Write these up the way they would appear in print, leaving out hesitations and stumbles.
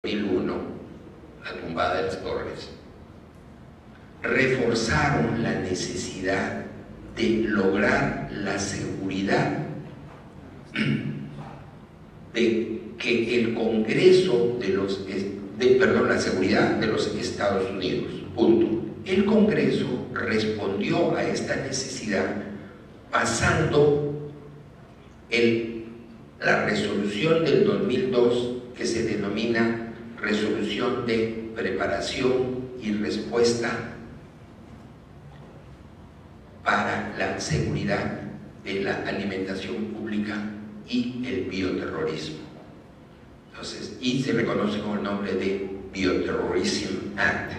2001, la tumbada de las torres, reforzaron la necesidad de lograr la seguridad de que el Congreso la seguridad de los Estados Unidos, punto. El Congreso respondió a esta necesidad pasando la resolución del 2002 que se denomina Resolución de Preparación y Respuesta para la Seguridad de la Alimentación Pública y el Bioterrorismo. Entonces, y se reconoce con el nombre de Bioterrorism Act,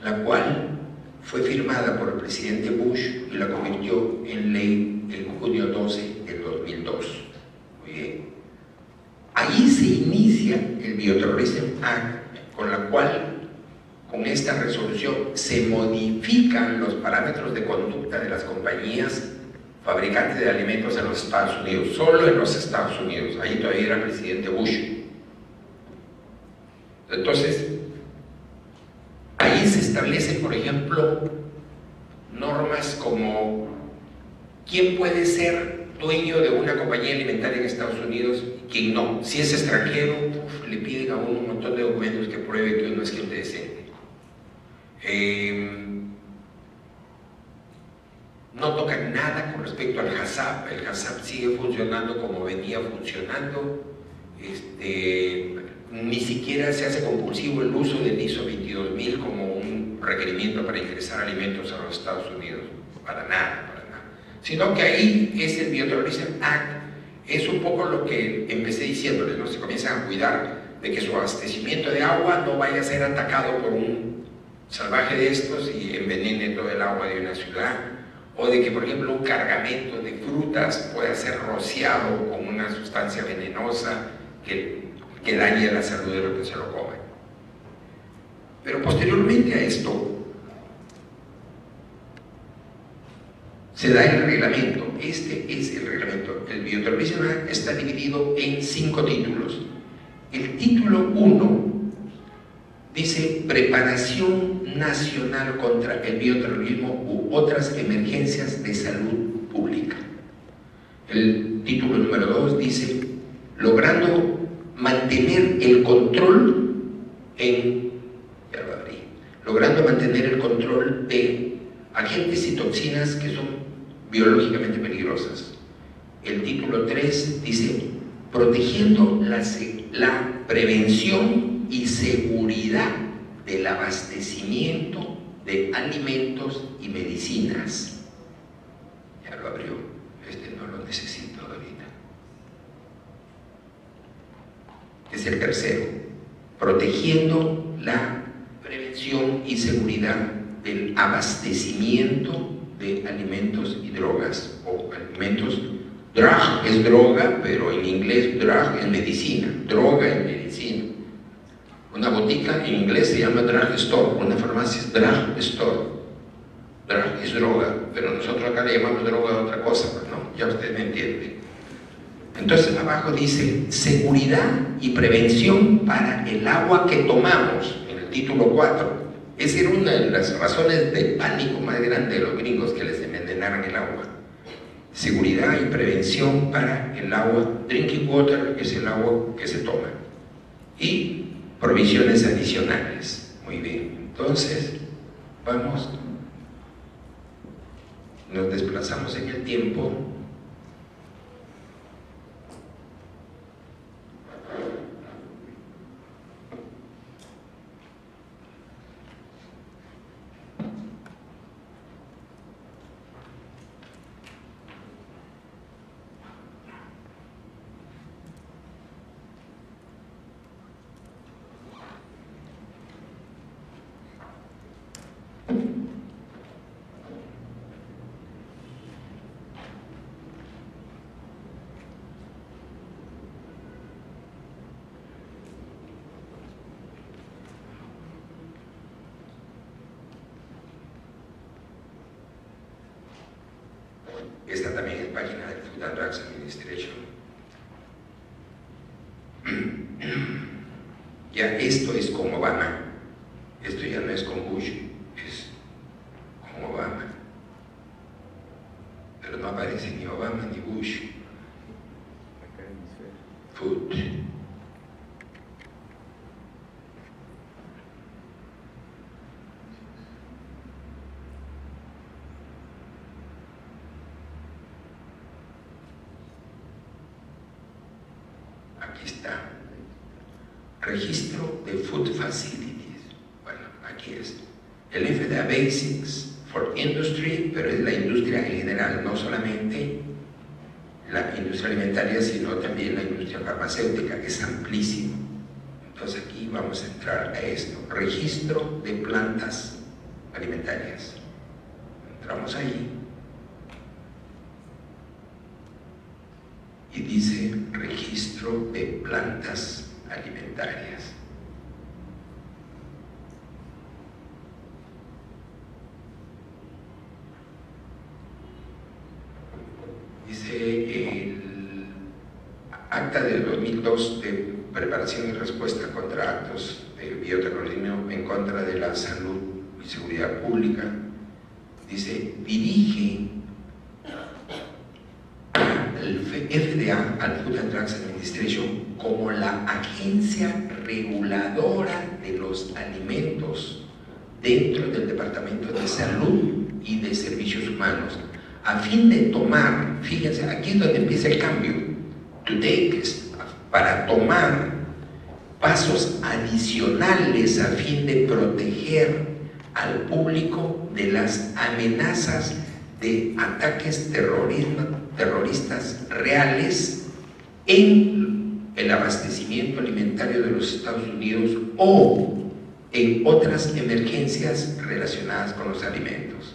la cual fue firmada por el presidente Bush y la convirtió en ley el junio 12 del 2002. Muy bien. Ahí se inicia el Bioterrorism Act, con la cual, con esta resolución, se modifican los parámetros de conducta de las compañías fabricantes de alimentos en los Estados Unidos, solo en los Estados Unidos. Ahí todavía era el presidente Bush. Entonces, ahí se establecen, por ejemplo, normas como quién puede ser dueño de una compañía alimentaria en Estados Unidos y quién no. Si es extranjero, le piden a uno un montón de documentos que pruebe que uno es gente decente. No tocan nada con respecto al HACCP. El HACCP sigue funcionando como venía funcionando. Ni siquiera se hace compulsivo el uso del ISO 22000 como un requerimiento para ingresar alimentos a los Estados Unidos. Para nada. Sino que ahí es el Bioterrorism Act, es un poco lo que empecé diciéndoles, ¿no? Se comienzan a cuidar de que su abastecimiento de agua no vaya a ser atacado por un salvaje de estos y envenene todo el agua de una ciudad, o de que, por ejemplo, un cargamento de frutas pueda ser rociado con una sustancia venenosa que dañe la salud de los que se lo comen. Pero posteriormente a esto, se da el reglamento. Este es el reglamento. El Bioterrorism Act está dividido en 5 títulos. El título 1 dice Preparación Nacional contra el Bioterrorismo u otras emergencias de salud pública. El título número 2 dice Logrando mantener el control logrando mantener el control de agentes y toxinas que son biológicamente peligrosas. El título 3 dice protegiendo la prevención y seguridad del abastecimiento de alimentos y medicinas. Ya lo abrió, no lo necesito ahorita. Es el tercero, protegiendo la prevención y seguridad del abastecimiento de alimentos y drogas, o alimentos. Drug es droga, pero en inglés drug es medicina, droga es medicina. Una botica en inglés se llama drug store, una farmacia es drug store. Drug es droga, pero nosotros acá le llamamos droga a otra cosa, ¿no? Ya usted me entiende. Entonces abajo dice seguridad y prevención para el agua que tomamos, en el título 4. Esa era una de las razones de pánico más grande de los gringos, que les envenenaran el agua. Seguridad y prevención para el agua, drinking water es el agua que se toma. Y provisiones adicionales. Muy bien, entonces nos desplazamos en el tiempo. Esta también es página del Food and Drugs Administration. Ya esto es con Obama, esto ya no es con Bush, es con Obama. Pero no aparece ni Obama ni Bush. Food. Aquí está. Registro de Food Facilities. Bueno, aquí es. El FDA Basics for Industry, pero es la industria en general, no solamente la industria alimentaria, sino también la industria farmacéutica, que es amplísimo. Entonces aquí vamos a entrar a esto. Registro de plantas alimentarias. Entramos ahí. Y dice registro de plantas alimentarias. Dice el acta del 2002 de preparación y respuesta contra actos de bioterrorismo en contra de la salud y seguridad pública. Dice, dirige al FDA, al Food and Drugs Administration, como la agencia reguladora de los alimentos dentro del Departamento de Salud y de Servicios Humanos, a fin de tomar, fíjense, aquí es donde empieza el cambio, para tomar pasos adicionales a fin de proteger al público de las amenazas de ataques terroristas reales en el abastecimiento alimentario de los Estados Unidos o en otras emergencias relacionadas con los alimentos.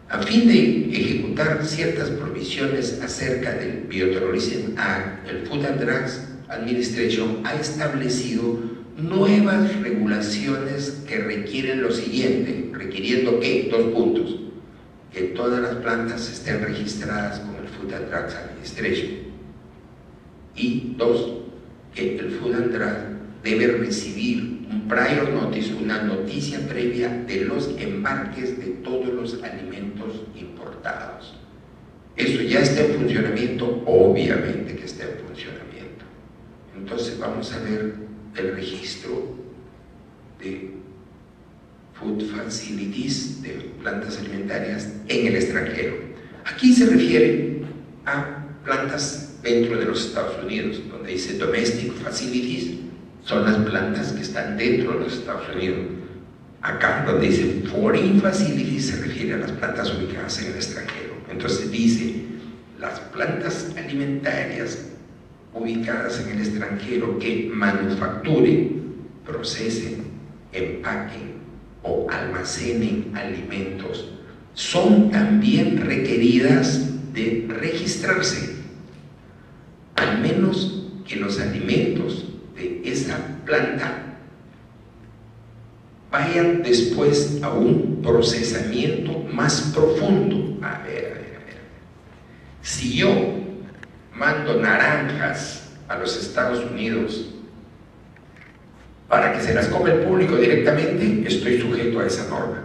A fin de ejecutar ciertas provisiones acerca del Bioterrorism Act, el Food and Drugs Administration ha establecido nuevas regulaciones que requieren lo siguiente, requiriendo que, 2 puntos, que todas las plantas estén registradas con el Food and Drugs Administration, y 2, que el Food and Drug debe recibir un prior notice, una noticia previa de los embarques de todos los alimentos importados. Eso ya está en funcionamiento, obviamente que está en funcionamiento. Entonces vamos a ver el registro de Food Facilities, de plantas alimentarias en el extranjero. Aquí se refiere a plantas dentro de los Estados Unidos, donde dice Domestic Facilities, son las plantas que están dentro de los Estados Unidos. Acá donde dice Foreign Facilities se refiere a las plantas ubicadas en el extranjero. Entonces dice, las plantas alimentarias ubicadas en el extranjero que manufacturen, procesen, empaquen o almacenen alimentos son también requeridas de registrarse, al menos que los alimentos de esa planta vayan después a un procesamiento más profundo. A ver. Si yo mando naranjas a los Estados Unidos para que se las come el público directamente, estoy sujeto a esa norma.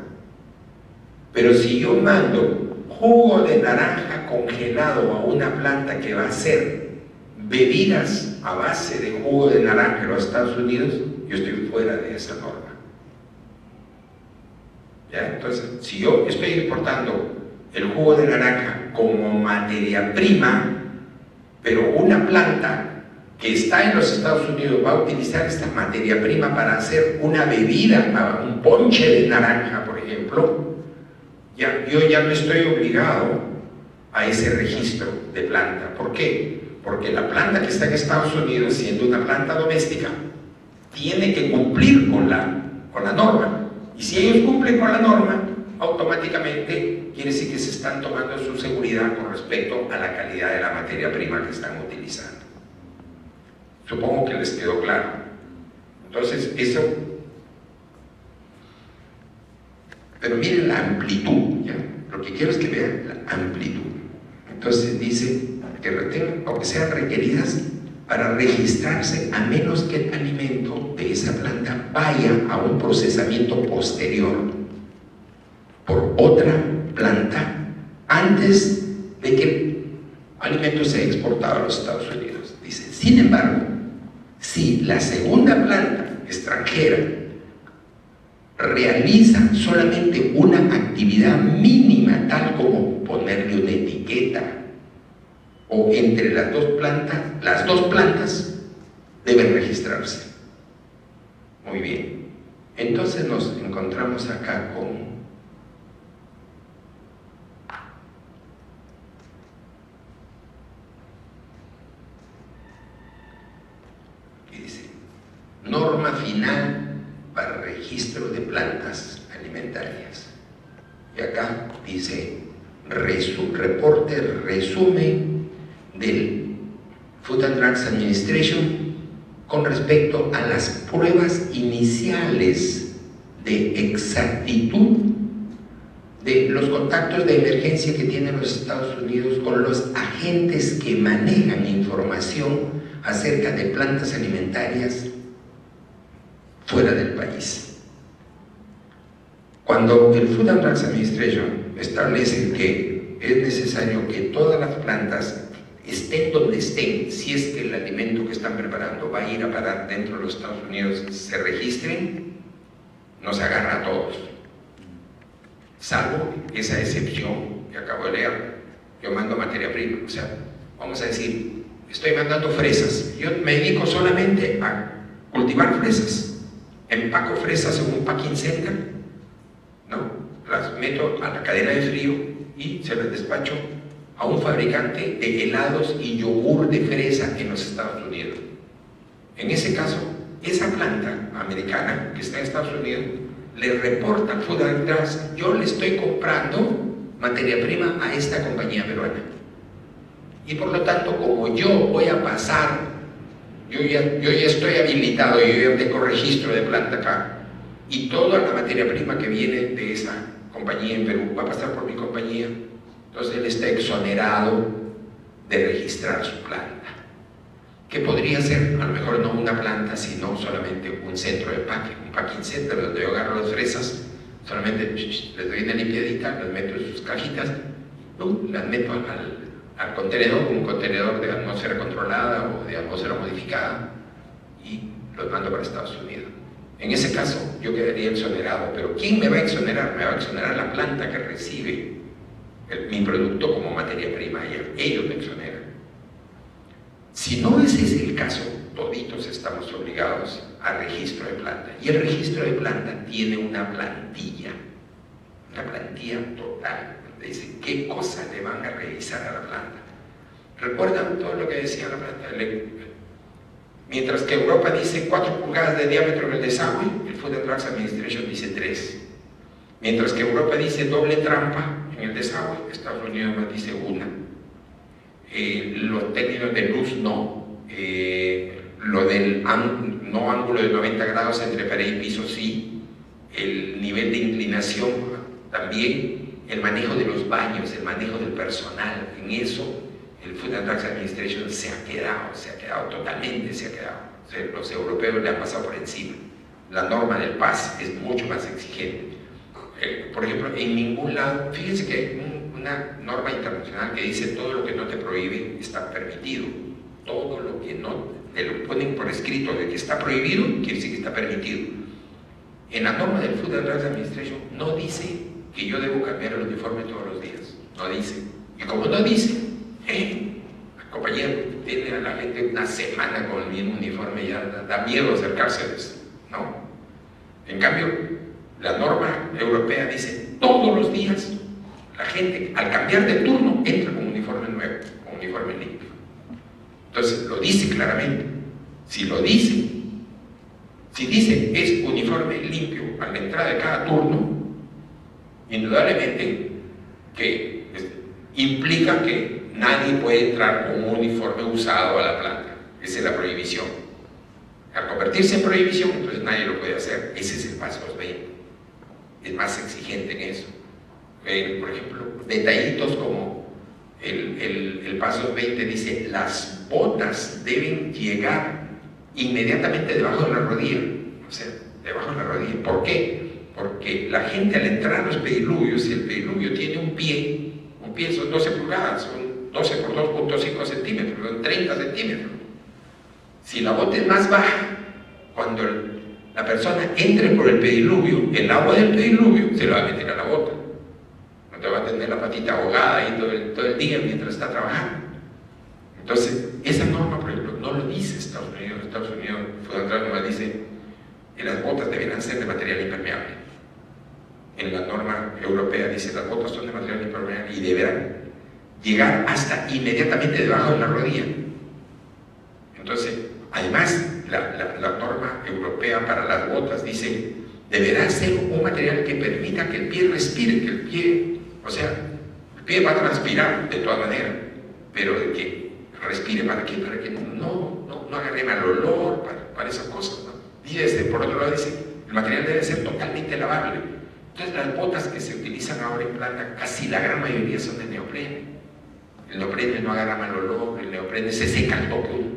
Pero si yo mando jugo de naranja congelado a una planta que va a hacer bebidas a base de jugo de naranja en los Estados Unidos, yo estoy fuera de esa norma. ¿Ya? Entonces, si yo estoy exportando el jugo de naranja como materia prima, pero una planta que está en los Estados Unidos va a utilizar esta materia prima para hacer una bebida, un ponche de naranja, por ejemplo, yo ya no estoy obligado a ese registro de planta. ¿Por qué? Porque la planta que está en Estados Unidos, siendo una planta doméstica, tiene que cumplir con la norma. Y si ellos cumplen con la norma, automáticamente quiere decir que se están tomando su seguridad con respecto a la calidad de la materia prima que están utilizando. Supongo que les quedó claro. Entonces, eso... Pero miren la amplitud, ¿ya? Lo que quiero es que vean la amplitud. Entonces dice que retengan o que sean requeridas para registrarse a menos que el alimento de esa planta vaya a un procesamiento posterior por otra planta antes de que el alimento sea exportado a los Estados Unidos. Dice, sin embargo, si la segunda planta extranjera realiza solamente una actividad mínima, tal como ponerle una etiqueta, o entre las dos plantas deben registrarse. Muy bien. Entonces nos encontramos acá con norma final para registro de plantas alimentarias. Y acá dice reporte, resumen del Food and Drugs Administration con respecto a las pruebas iniciales de exactitud de los contactos de emergencia que tienen los Estados Unidos con los agentes que manejan información acerca de plantas alimentarias fuera del país. Cuando el Food and Drugs Administration establece que es necesario que todas las plantas estén donde estén, si es que el alimento que están preparando va a ir a parar dentro de los Estados Unidos, se registren, nos agarra a todos, salvo esa excepción que acabo de leer. Yo mando materia prima, o sea, vamos a decir, estoy mandando fresas, yo me dedico solamente a cultivar fresas, empaco fresas en un packing center, ¿no? Las meto a la cadena de frío y se las despacho a un fabricante de helados y yogur de fresa en los Estados Unidos. En ese caso, esa planta americana que está en Estados Unidos le reporta al Food and Drugs, yo le estoy comprando materia prima a esta compañía peruana. Y por lo tanto, como yo voy a pasar, yo ya estoy habilitado, yo ya tengo registro de planta acá, y toda la materia prima que viene de esa compañía en Perú va a pasar por mi compañía, entonces él está exonerado de registrar su planta. Que podría ser, a lo mejor no una planta, sino solamente un centro de packing, un packing center donde yo agarro las fresas, solamente les doy una limpiadita, las meto en sus cajitas, las meto al contenedor, un contenedor de atmósfera controlada o de atmósfera modificada, y los mando para Estados Unidos. En ese caso yo quedaría exonerado, pero ¿quién me va a exonerar? Me va a exonerar la planta que recibe mi producto como materia prima, ellos me exoneran. Si no ese es el caso, toditos estamos obligados a registro de planta, y el registro de planta tiene una plantilla total, donde dice qué cosas le van a revisar a la planta. ¿Recuerdan todo lo que decía la planta? Mientras que Europa dice 4 pulgadas de diámetro en el desagüe, el Food and Drugs Administration dice 3. Mientras que Europa dice doble trampa en el desagüe, Estados Unidos más dice 1. Los términos de luz no, lo del no ángulo de 90 grados entre pared y piso sí, el nivel de inclinación también, el manejo de los baños, el manejo del personal, en eso el Food and Drugs Administration se ha quedado totalmente, se ha quedado. O sea, los europeos le han pasado por encima. La norma del PAS es mucho más exigente. Por ejemplo, en ningún lado, fíjense que hay una norma internacional que dice todo lo que no te prohíbe está permitido. Todo lo que no te lo ponen por escrito de que está prohibido, quiere decir que está permitido. En la norma del Food and Drugs Administration no dice que yo debo cambiar el uniforme todos los días. No dice. Y como no dice, la compañía tiene a la gente una semana con el mismo uniforme, ya da miedo acercárseles, ¿no? En cambio, la norma europea dice todos los días la gente al cambiar de turno entra con un uniforme nuevo, con un uniforme limpio. Entonces lo dice claramente. Si lo dice, si dice es uniforme limpio a la entrada de cada turno, indudablemente que implica que nadie puede entrar con un uniforme usado a la planta. Esa es la prohibición. Al convertirse en prohibición, entonces nadie lo puede hacer. Ese es el paso 20. Es más exigente en eso. Por ejemplo, detallitos como el paso 20 dice, las botas deben llegar inmediatamente debajo de la rodilla, o sea, debajo de la rodilla. ¿Por qué? Porque la gente al entrar a los pediluvios, si el pediluvio tiene un pie son 12 pulgadas, son 12 por 2.5 centímetros, son 30 centímetros. Si la bota es más baja, cuando la persona entre por el pediluvio, el agua del pediluvio se le va a meter a la bota. No te va a tener la patita ahogada ahí todo el día mientras está trabajando. Entonces, esa norma, por ejemplo, no lo dice Estados Unidos. Estados Unidos, Federal nomás dice que las botas deberán ser de material impermeable. En la norma europea dice las botas son de material impermeable y deberán llegar hasta inmediatamente debajo de la rodilla. Entonces, además, la norma europea para las botas dice deberá ser un material que permita que el pie respire, que el pie, o sea, el pie va a transpirar de todas maneras, pero de que respire, ¿para qué? Para que no agarre mal olor, para esas cosas, ¿no? Dice, por otro lado dice, el material debe ser totalmente lavable. Entonces las botas que se utilizan ahora en planta, casi la gran mayoría son de neoprene. El neoprene no agarra mal olor, el neoprene se seca al toque.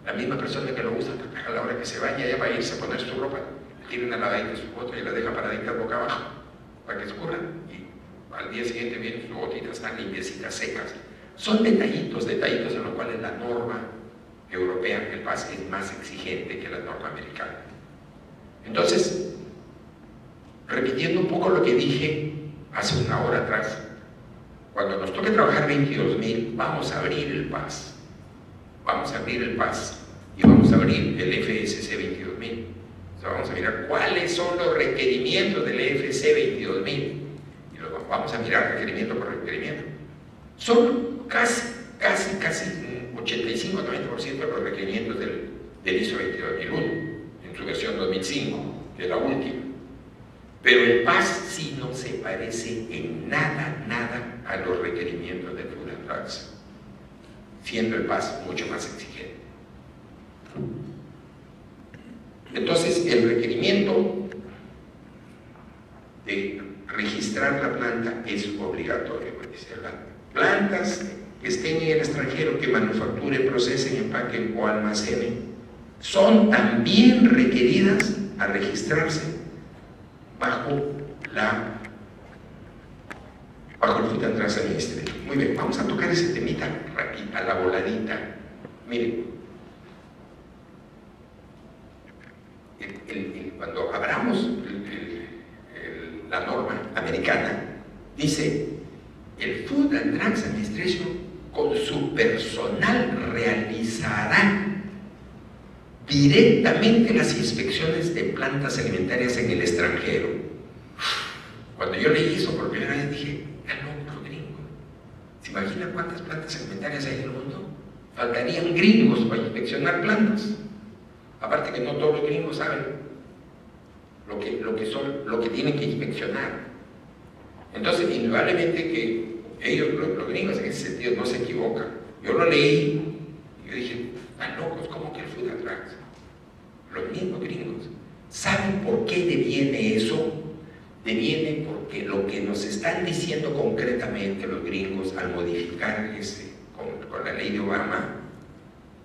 La misma persona que lo usa a la hora que se baña ya va a irse a poner su ropa, tiene una lavadita de su bota y la deja paradita boca abajo para que escurra, y al día siguiente vienen sus botitas tan limpiecitas, secas. Son detallitos en los cuales la norma europea, el PAS, es más exigente que la norma americana. Entonces, repitiendo un poco lo que dije hace una hora atrás, cuando nos toque trabajar 22.000, vamos a abrir el PAS. Vamos a abrir el PAS y vamos a abrir el FSC 22.000. O sea, vamos a mirar cuáles son los requerimientos del FSC 22.000 y luego vamos a mirar requerimiento por requerimiento. Son casi un 85-90% de los requerimientos del ISO 22001 en su versión 2005, que es la última. Pero el PAS sí no se parece en nada a los requerimientos del Food and Drugs, siendo el PAS mucho más exigente. Entonces, el requerimiento de registrar la planta es obligatorio. Las plantas que estén en el extranjero, que manufacturen, procesen, empaquen o almacenen, son también requeridas a registrarse bajo el Food and Drugs Administration. Muy bien, vamos a tocar ese temita rápido, a la voladita. Miren, cuando abramos la norma americana, dice: el Food and Drugs Administration con su personal realizará directamente las inspecciones de plantas alimentarias en el extranjero. Cuando yo leí eso por primera vez dije, no, gringo. ¿Se imagina cuántas plantas alimentarias hay en el mundo? Faltarían gringos para inspeccionar plantas. Aparte que no todos los gringos saben lo que tienen que inspeccionar. Entonces, indudablemente que ellos, los gringos en ese sentido, no se equivocan. Yo lo leí y yo dije, están locos, ¿cómo que el Food and Drugs? Los mismos gringos. ¿Saben por qué deviene eso? Deviene porque lo que nos están diciendo concretamente los gringos al modificar con la ley de Obama,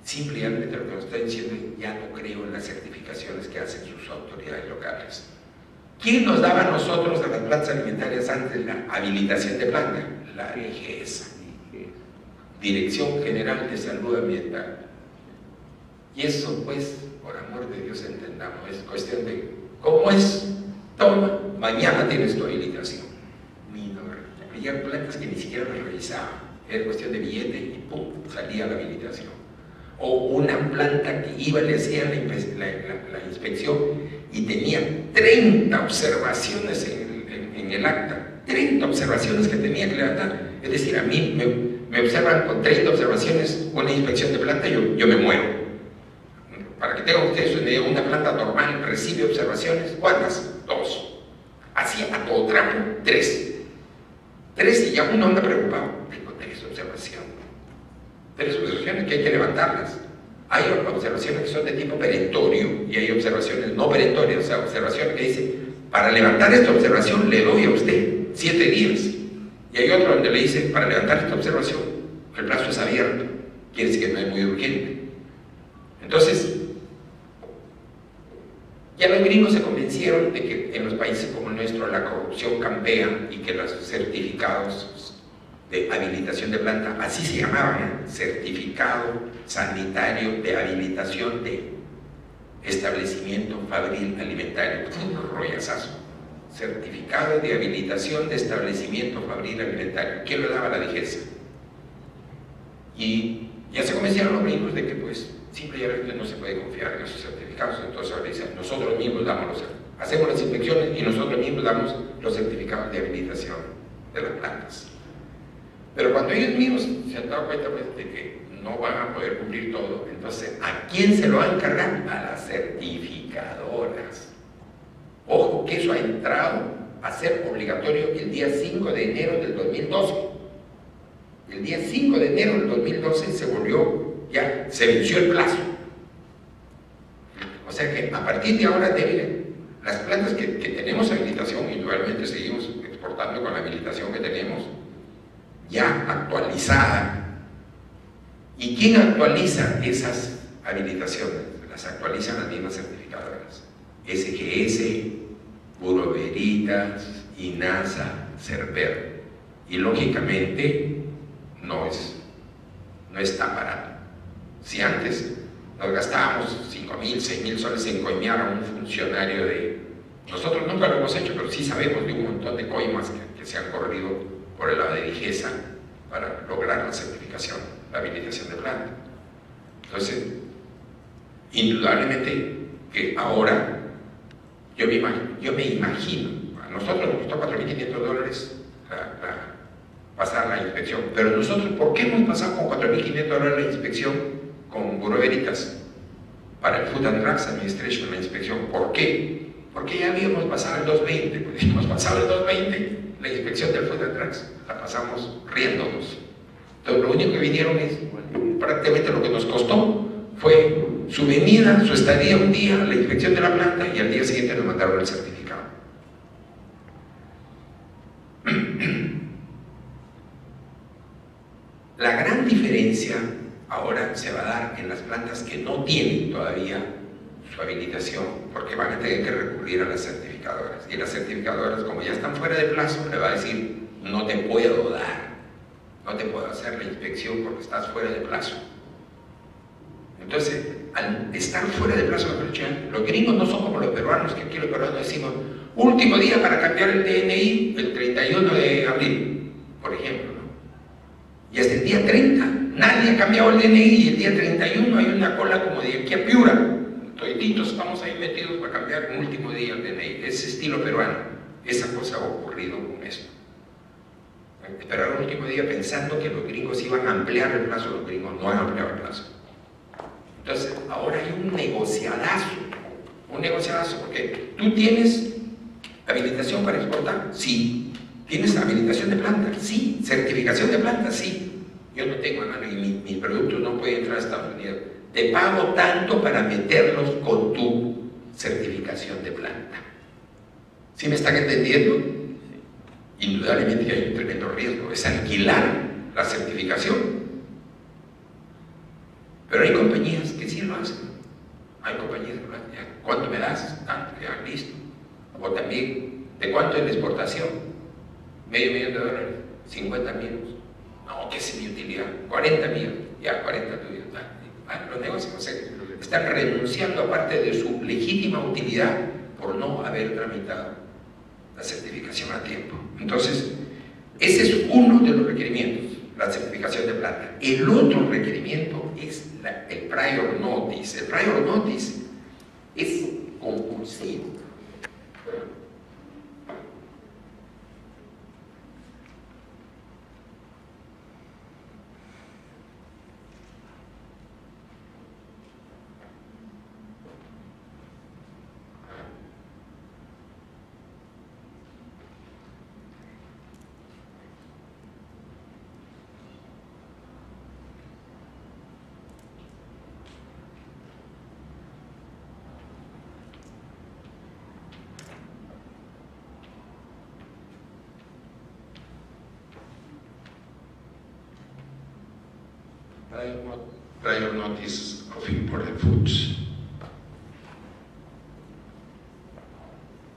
simplemente lo que nos están diciendo es: ya no creo en las certificaciones que hacen sus autoridades locales. ¿Quién nos daba a nosotros a las plantas alimentarias antes la habilitación de planta? La DGESA, Dirección General de Salud Ambiental. Y eso, pues, por amor de Dios, entendamos, es cuestión de cómo es. Toma, mañana tienes tu habilitación. Había plantas que ni siquiera las revisaban, era cuestión de billete y pum, salía la habilitación. O una planta que iba, le hacían la inspección y tenía 30 observaciones en el acta, 30 observaciones que tenía que levantar. Es decir, a mí me observan con 30 observaciones una inspección de planta, yo me muero. Para que tengan ustedes una idea, una planta normal recibe observaciones, ¿cuántas? 2. Así a todo trapo, 3. 3 y ya uno anda preocupado. Tengo 3 observaciones. 3 observaciones que hay que levantarlas. Hay observaciones que son de tipo perentorio y hay observaciones no perentorias, o sea, observaciones que dice: para levantar esta observación le doy a usted 7 días. Y hay otro donde le dice: para levantar esta observación porque el plazo es abierto, quiere decir que no es muy urgente. Entonces, ya los gringos se convencieron de que en los países como el nuestro la corrupción campea y que los certificados de habilitación de planta, así se llamaban, certificado sanitario de habilitación de establecimiento fabril alimentario, un rollazazo, certificado de habilitación de establecimiento fabril alimentario. ¿Quién lo daba? La DGESA. Y ya se convencieron los gringos de que pues simplemente no se puede confiar en esos certificados. Entonces ahora dicen, nosotros mismos hacemos las inspecciones y nosotros mismos damos los certificados de habilitación de las plantas. Pero cuando ellos mismos se han dado cuenta pues, de que no van a poder cumplir todo, entonces ¿a quién se lo van a encargar? A las certificadoras. Ojo, que eso ha entrado a ser obligatorio el día 5 de enero del 2012. El día 5 de enero del 2012 se volvió, ya se venció el plazo. O sea que a partir de ahora las plantas que tenemos habilitación, indudablemente seguimos exportando con la habilitación que tenemos, ya actualizada. ¿Y quién actualiza esas habilitaciones? Las actualizan las mismas certificadoras. SGS, Bureau Veritas, INASA, CERVER. Y lógicamente no está barato. Si antes nos gastábamos 5.000, 6.000 soles en coimear a un funcionario de... Nosotros nunca lo hemos hecho, pero sí sabemos de un montón de coimas que se han corrido por el lado de DGESA para lograr la certificación, la habilitación de planta. Entonces, indudablemente que ahora yo me imagino, a nosotros nos costó $4.500 pasar la inspección, pero nosotros, ¿por qué hemos pasado con $4.500 la inspección con Bureau Veritas para el Food and Drugs Administration, la inspección? ¿Por qué? Porque ya habíamos pasado el 220, pues hemos pasado el 220, la inspección del Food and Drugs, la pasamos riéndonos. Entonces lo único que vinieron es, prácticamente lo que nos costó fue su venida, su estadía un día, la inspección de la planta, y al día siguiente nos mandaron el certificado. La gran diferencia ahora se va a dar en las plantas que no tienen todavía su habilitación, porque van a tener que recurrir a las certificadoras. Y las certificadoras, como ya están fuera de plazo, le va a decir, no te puedo dar, no te puedo hacer la inspección porque estás fuera de plazo. Entonces, al estar fuera de plazo de producción, los gringos no son como los peruanos, que aquí los peruanos decimos, último día para cambiar el DNI, el 31 de abril, por ejemplo, ¿no? Y hasta el día 30, nadie ha cambiado el DNI, y el día 31 hay una cola como de aquí a Piura. Todititos estamos ahí metidos para cambiar el último día el DNI, ese estilo peruano. Esa cosa ha ocurrido con esto. Esperaron el último día pensando que los gringos iban a ampliar el plazo, los gringos no han ampliado el plazo. Entonces, ahora hay un negociadazo, porque tú tienes habilitación para exportar, sí. ¿Tienes habilitación de planta? Sí. ¿Certificación de planta? Sí. Yo no tengo, hermano, y mis productos no pueden entrar a Estados Unidos. Te pago tanto para meterlos con tu certificación de planta. ¿Sí me están entendiendo? Indudablemente que hay un tremendo riesgo, es alquilar la certificación. Pero hay compañías que sí lo hacen. Hay compañías que lo hacen. ¿Cuánto me das? Tanto, ya, listo. O también, ¿de cuánto es la exportación? $500,000, 50,000. No, ¿qué es mi utilidad? 40,000, ya 40 tuyos. Los negocios, o sea, están renunciando a parte de su legítima utilidad por no haber tramitado la certificación a tiempo. Entonces, ese es uno de los requerimientos, la certificación de planta. El otro requerimiento es el prior notice. El prior notice es compulsivo. Prior notice of imported foods.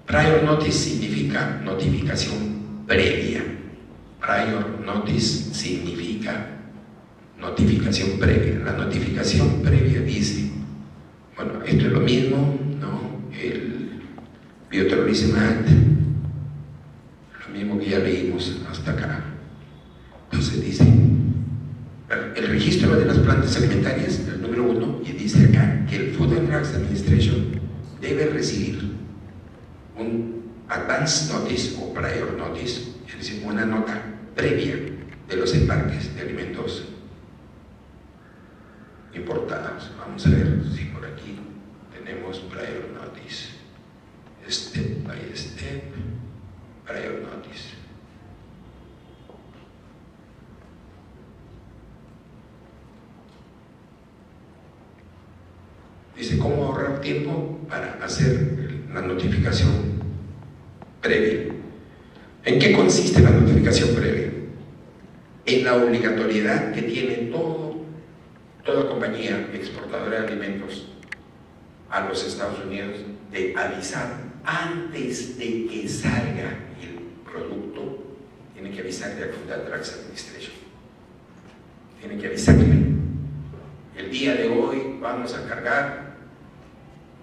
Prior notice significa notificación previa. Prior notice significa notificación previa. La notificación previa dice, bueno, esto es lo mismo, ¿no? El Bioterrorism Act, lo mismo que ya leímos hasta acá. Entonces dice, el registro de las plantas alimentarias, el número 1, y dice acá que el Food and Drugs Administration debe recibir un advance notice o prior notice, es decir, una nota previa de los embarques de alimentos importados. Vamos a ver si por aquí tenemos prior notice, step by step, prior notice. Dice cómo ahorrar tiempo para hacer la notificación previa. ¿En qué consiste la notificación previa? En la obligatoriedad que tiene toda compañía exportadora de alimentos a los Estados Unidos de avisar antes de que salga el producto. Tiene que avisarle al Food and Drugs Administration. Tiene que avisarle. El día de hoy vamos a cargar,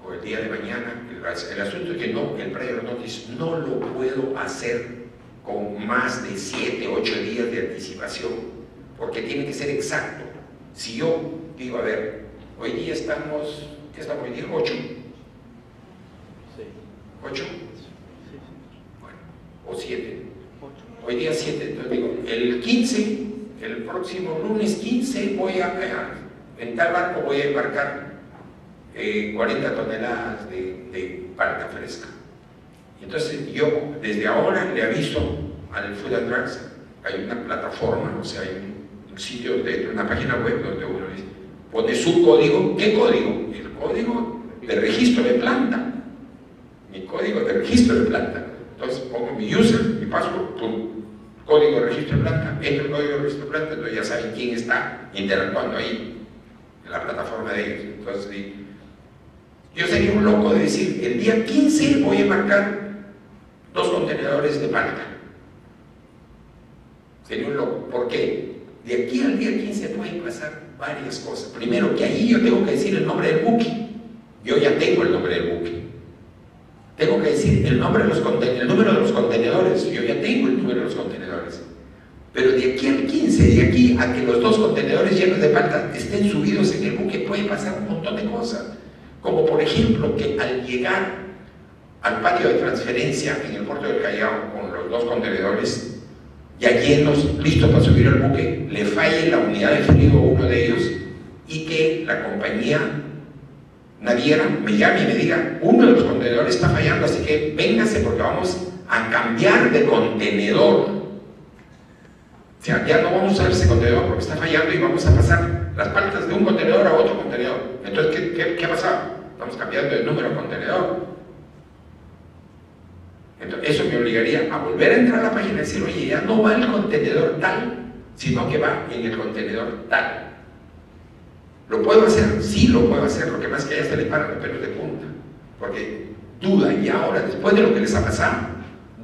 o el día de mañana. El asunto es que no, el prior notice no lo puedo hacer con más de 7, 8 días de anticipación, porque tiene que ser exacto. Si yo digo, a ver, hoy día estamos, ¿qué estamos hoy día? 8. ¿8? Bueno, o 7. Hoy día 7, entonces digo, el 15, el próximo lunes 15 voy en tal barco voy a embarcar 40 toneladas de palta fresca. Y entonces yo desde ahora le aviso al Food and Drugs. Hay una plataforma, o sea, hay un sitio de una página web donde uno pone su código. ¿Qué código? El código de registro de planta. Mi código de registro de planta. Entonces pongo mi user, mi password, código de registro de planta, entro el código de registro de planta, entonces ya saben quién está interactuando ahí en la plataforma de ellos. Entonces yo sería un loco de decir, el día 15 voy a embarcar 2 contenedores de palta. Sería un loco. ¿Por qué? De aquí al día 15 pueden pasar varias cosas. Primero, que ahí yo tengo que decir el nombre del buque. Yo ya tengo el nombre del buque. Tengo que decir el número de los contenedores. Yo ya tengo el número de los contenedores. Pero de aquí al 15, de aquí a que los 2 contenedores llenos de palta estén subidos en el buque, puede pasar un montón de cosas. Como por ejemplo que al llegar al patio de transferencia en el puerto del Callao con los 2 contenedores ya llenos, listos para subir al buque, le falle la unidad de frío a uno de ellos y que la compañía naviera me llame y me diga, uno de los contenedores está fallando, así que véngase porque vamos a cambiar de contenedor. O sea, ya no vamos a usar ese contenedor porque está fallando y vamos a pasar las paltas de un contenedor a otro contenedor. Entonces, ¿qué ha pasado? Estamos cambiando de número de contenedor. Entonces, eso me obligaría a volver a entrar a la página y decir, oye, ya no va el contenedor tal, sino que va en el contenedor tal. ¿Lo puedo hacer? Sí, lo puedo hacer. Lo que más que ya se le paran los pelos de punta. Porque dudan, y ahora, después de lo que les ha pasado,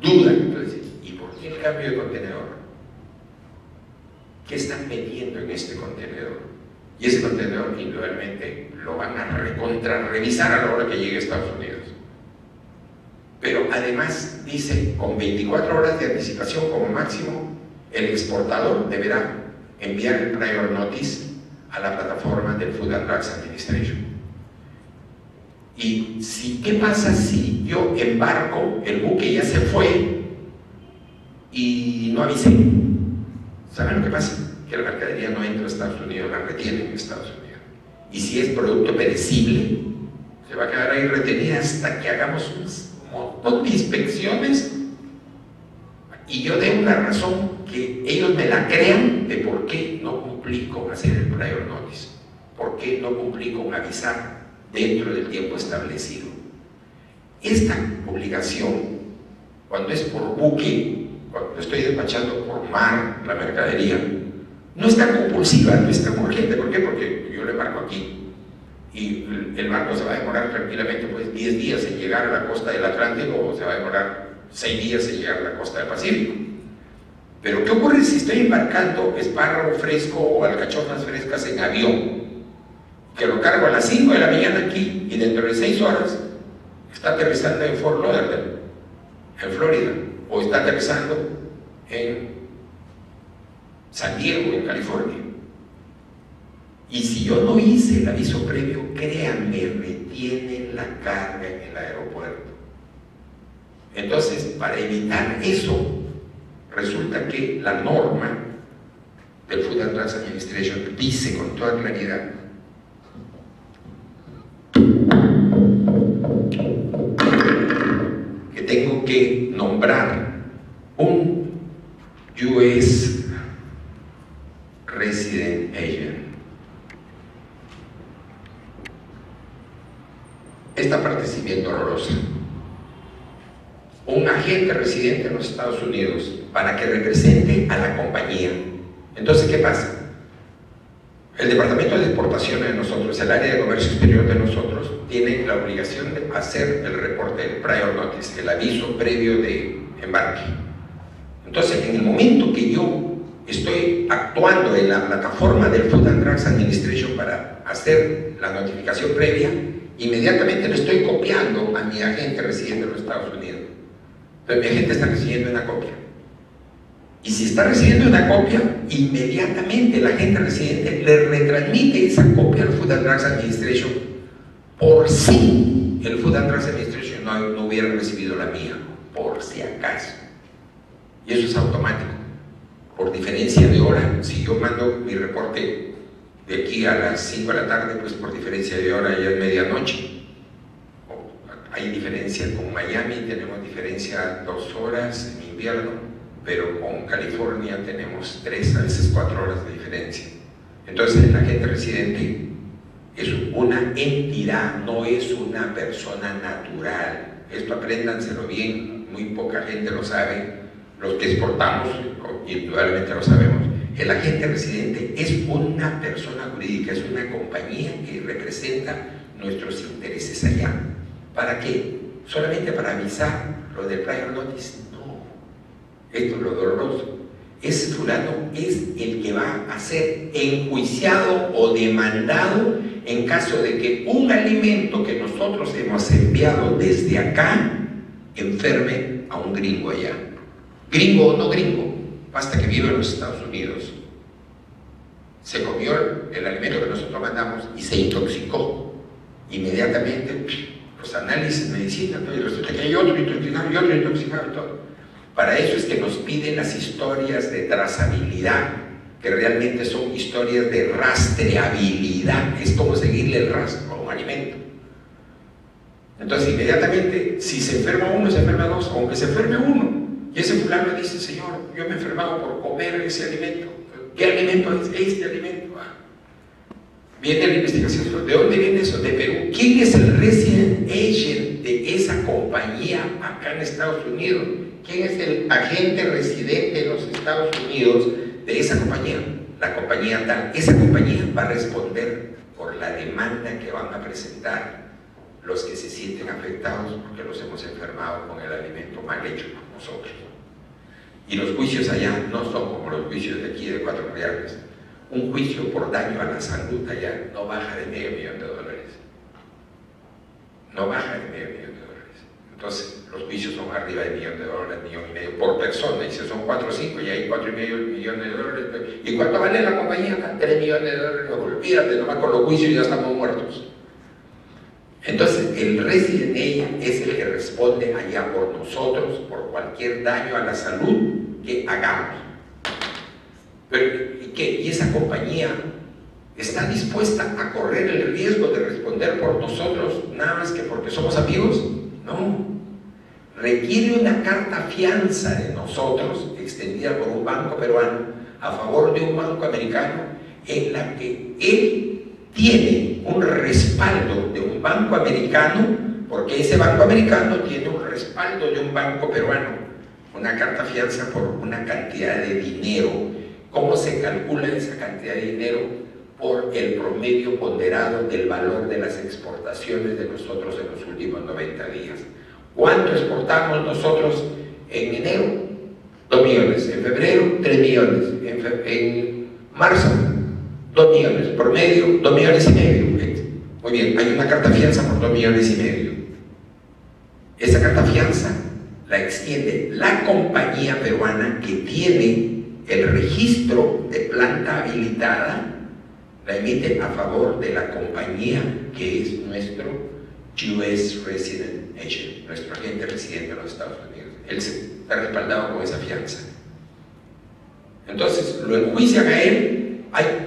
dudan. Entonces, ¿y por qué el cambio de contenedor? ¿Qué están metiendo en este contenedor? Y ese contenedor, indudablemente, lo van a revisar a la hora que llegue a Estados Unidos. Pero además, dice, con 24 horas de anticipación como máximo, el exportador deberá enviar el prior notice a la plataforma del Food and Drugs Administration. Y ¿qué pasa si yo embarco, el buque ya se fue y no avisé? ¿Saben lo que pasa? Que la mercadería no entra a Estados Unidos, la retienen en Estados Unidos. Y si es producto perecible, se va a quedar ahí retenida hasta que hagamos un montón de inspecciones y yo dé una razón que ellos me la crean de por qué no cumplí con hacer el prior notice, por qué no cumplí con avisar dentro del tiempo establecido. Esta obligación, cuando es por buque, cuando estoy despachando por mar la mercadería, no es tan compulsiva, no es tan urgente. ¿Por qué? Porque yo le marco aquí y el barco se va a demorar tranquilamente pues 10 días en llegar a la costa del Atlántico, o se va a demorar 6 días en llegar a la costa del Pacífico. Pero ¿qué ocurre si estoy embarcando espárrago fresco o alcachofas frescas en avión? Que lo cargo a las 5 de la mañana aquí y dentro de 6 horas está aterrizando en Fort Lauderdale, en Florida, o está aterrizando en San Diego, en California. Y si yo no hice el aviso previo, créanme, retienen la carga en el aeropuerto. Entonces, para evitar eso, resulta que la norma del Food and Drug Administration dice con toda claridad que tengo que nombrar un US Resident Agent. Esta parte es bien dolorosa. Un agente residente en los Estados Unidos para que represente a la compañía. Entonces, ¿qué pasa? El departamento de exportaciones de nosotros, el área de comercio exterior de nosotros, tiene la obligación de hacer el reporte del prior notice, el aviso previo de embarque. Entonces, en el momento que yo estoy actuando en la plataforma del Food and Drug Administration para hacer la notificación previa, inmediatamente le estoy copiando a mi agente residente en los Estados Unidos. Entonces, mi agente está recibiendo una copia. Y si está recibiendo una copia, inmediatamente el agente residente le retransmite esa copia al Food and Drug Administration, por si el Food and Drug Administration no hubiera recibido la mía, por si acaso. Y eso es automático. Por diferencia de hora, si yo mando mi reporte de aquí a las 5 de la tarde, pues por diferencia de hora ya es medianoche. Hay diferencia con Miami, tenemos diferencia 2 horas en invierno, pero con California tenemos 3, a veces 4 horas de diferencia. Entonces el agente residente es una entidad, no es una persona natural. Esto apréndanselo bien, muy poca gente lo sabe. Los que exportamos, indudablemente lo sabemos. El agente residente es una persona jurídica, es una compañía que representa nuestros intereses allá. ¿Para qué? ¿Solamente para avisar lo del prior notice? No. Esto es lo doloroso. Ese fulano es el que va a ser enjuiciado o demandado en caso de que un alimento que nosotros hemos enviado desde acá enferme a un gringo allá. Gringo o no gringo, basta que viva en los Estados Unidos. Se comió el alimento que nosotros mandamos y se intoxicó. Inmediatamente, los análisis de medicina, y resulta que hay otro intoxicado y otro intoxicado y todo. Para eso es que nos piden las historias de trazabilidad, que realmente son historias de rastreabilidad. Es como seguirle el rastro a un alimento. Entonces, inmediatamente, si se enferma uno, se enferma dos, aunque se enferme uno. Y ese fulano dice, Señor, yo me he enfermado por comer ese alimento. ¿Qué alimento es este alimento? Viene la investigación. ¿De dónde viene eso? De Perú. ¿Quién es el resident agent de esa compañía acá en Estados Unidos? ¿Quién es el agente residente de los Estados Unidos de esa compañía? La compañía tal. Esa compañía va a responder por la demanda que van a presentar los que se sienten afectados porque los hemos enfermado con el alimento mal hecho por nosotros. Y los juicios allá no son como los juicios de aquí de 4 reales. Un juicio por daño a la salud allá no baja de $500,000. No baja de $500,000. Entonces, los juicios son arriba de $1,000,000, $1,500,000 por persona. Y si son 4 o 5, ya hay $4,5 millones. ¿Y cuánto vale la compañía? $3 millones. Olvídate, nomás con los juicios ya estamos muertos. Entonces, el resident agent es el que responde allá por nosotros, por cualquier daño a la salud que hagamos. Pero, ¿y qué? ¿Y esa compañía está dispuesta a correr el riesgo de responder por nosotros nada más que porque somos amigos? No. Requiere una carta fianza de nosotros, extendida por un banco peruano, a favor de un banco americano, en la que él tiene un respaldo de un banco americano, porque ese banco americano tiene un respaldo de un banco peruano, una carta fianza por una cantidad de dinero ¿Cómo se calcula esa cantidad de dinero? Por el promedio ponderado del valor de las exportaciones de nosotros en los últimos 90 días. ¿Cuánto exportamos nosotros en enero? 2 millones. En febrero, 3 millones. En marzo, 2 millones. Promedio, 2 millones y medio. Muy bien, hay una carta fianza por 2 millones y medio. Esa carta fianza la extiende la compañía peruana que tiene el registro de planta habilitada, la emite a favor de la compañía que es nuestro US Resident Agent, nuestro agente residente en los Estados Unidos. Él está respaldado con esa fianza. Entonces lo enjuician a él,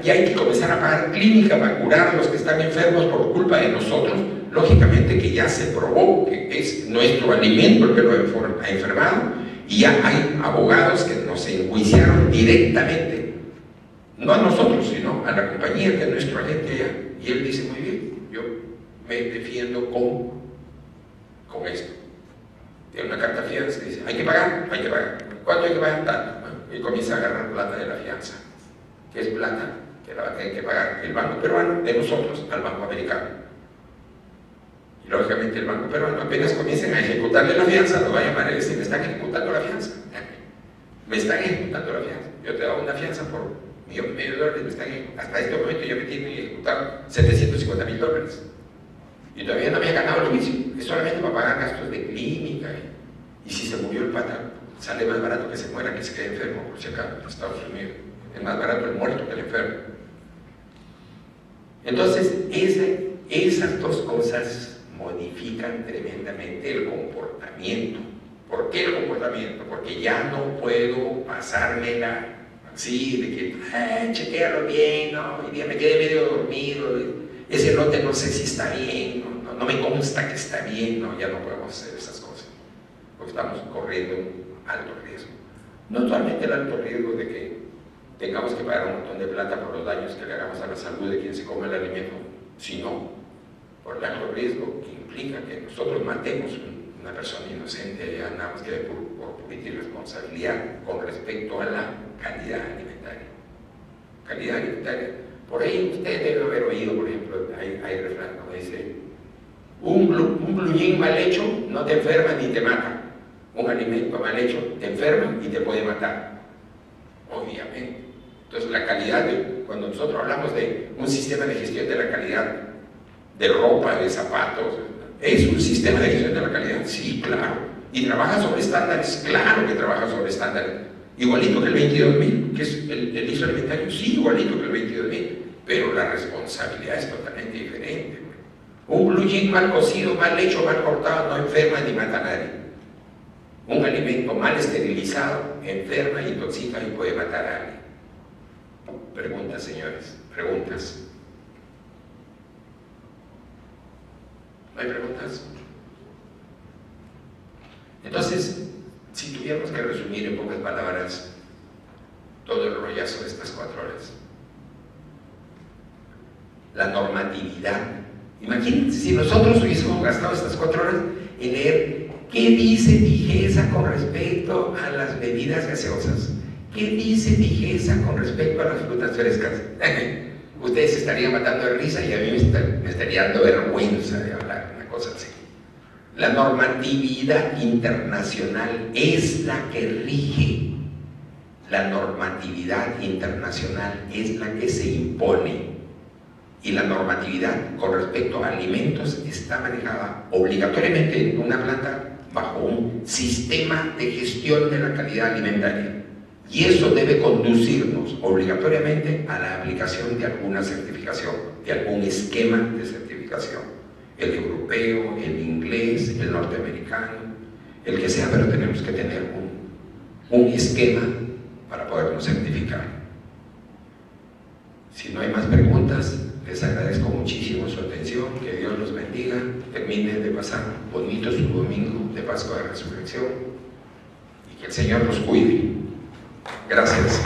y hay que comenzar a pagar clínica para curar a los que están enfermos por culpa de nosotros. Lógicamente que ya se probó que es nuestro alimento el que lo ha enfermado, y ya hay abogados que nos enjuiciaron directamente, no a nosotros, sino a la compañía que es nuestro agente allá. Y él dice, muy bien, yo me defiendo con esto. Tiene una carta fianza y dice, hay que pagar. ¿Cuánto hay que pagar? Tanto. Bueno, y comienza a agarrar plata de la fianza, que es plata que la va a tener que pagar el banco peruano de nosotros al banco americano. Y lógicamente el banco peruano, apenas comiencen a ejecutarle la fianza, lo va a llamar y decir, me están ejecutando la fianza. Me están ejecutando la fianza. Yo te hago una fianza por $1.500.000, hasta este momento yo me tienen ejecutado $750.000. Y todavía no me ha ganado el juicio. Es solamente para pagar gastos de clínica. Y si se murió el pata, sale más barato que se muera que se quede enfermo, por si acaso, en Estados Unidos. Es más barato el muerto que el enfermo. Entonces, esas dos cosas modifican tremendamente el comportamiento. ¿Por qué el comportamiento? Porque ya no puedo pasármela así, de que, chequéalo bien, no, hoy día me quedé medio dormido, ese lote no sé si está bien, no me consta que está bien, no, ya no podemos hacer esas cosas, porque estamos corriendo un alto riesgo. No solamente el alto riesgo de que tengamos que pagar un montón de plata por los daños que le hagamos a la salud de quien se come el alimento, sino por el alto riesgo que implica que nosotros matemos una persona inocente y andamos que por irresponsabilidad con respecto a la calidad alimentaria. Calidad alimentaria. Por ahí usted debe haber oído, por ejemplo, hay refrán que dice, un blullín mal hecho no te enferma ni te mata. Un alimento mal hecho te enferma y te puede matar. Obviamente. Entonces la calidad, cuando nosotros hablamos de un sistema de gestión de la calidad, de ropa, de zapatos, ¿es un sistema de gestión de la calidad? Sí, claro. ¿Y trabaja sobre estándares? Claro que trabaja sobre estándares. Igualito que el 22.000, que es el ISO alimentario, sí, igualito que el 22.000, pero la responsabilidad es totalmente diferente. Un blue jean mal cocido, mal hecho, mal cortado, no enferma ni mata a nadie. Un alimento mal esterilizado enferma, intoxica y puede matar a alguien. Preguntas, señores, preguntas. ¿No hay preguntas? Entonces, si tuviéramos que resumir en pocas palabras todo el rollazo de estas 4 horas, la normatividad. Imagínense si nosotros hubiésemos gastado estas 4 horas en leer qué dice DIGESA con respecto a las bebidas gaseosas, qué dice DIGESA con respecto a las frutas frescas. Ustedes se estarían matando de risa y a mí me estaría dando vergüenza de hablar una cosa así. La normatividad internacional es la que rige. La normatividad internacional es la que se impone. Y la normatividad con respecto a alimentos está manejada obligatoriamente en una planta bajo un sistema de gestión de la calidad alimentaria. Y eso debe conducirnos obligatoriamente a la aplicación de alguna certificación, de algún esquema de certificación. El europeo, el inglés, el norteamericano, el que sea, pero tenemos que tener un esquema para podernos certificar. Si no hay más preguntas, les agradezco muchísimo su atención, que Dios los bendiga, terminen de pasar bonito su domingo de Pascua de Resurrección y que el Señor los cuide. Gracias.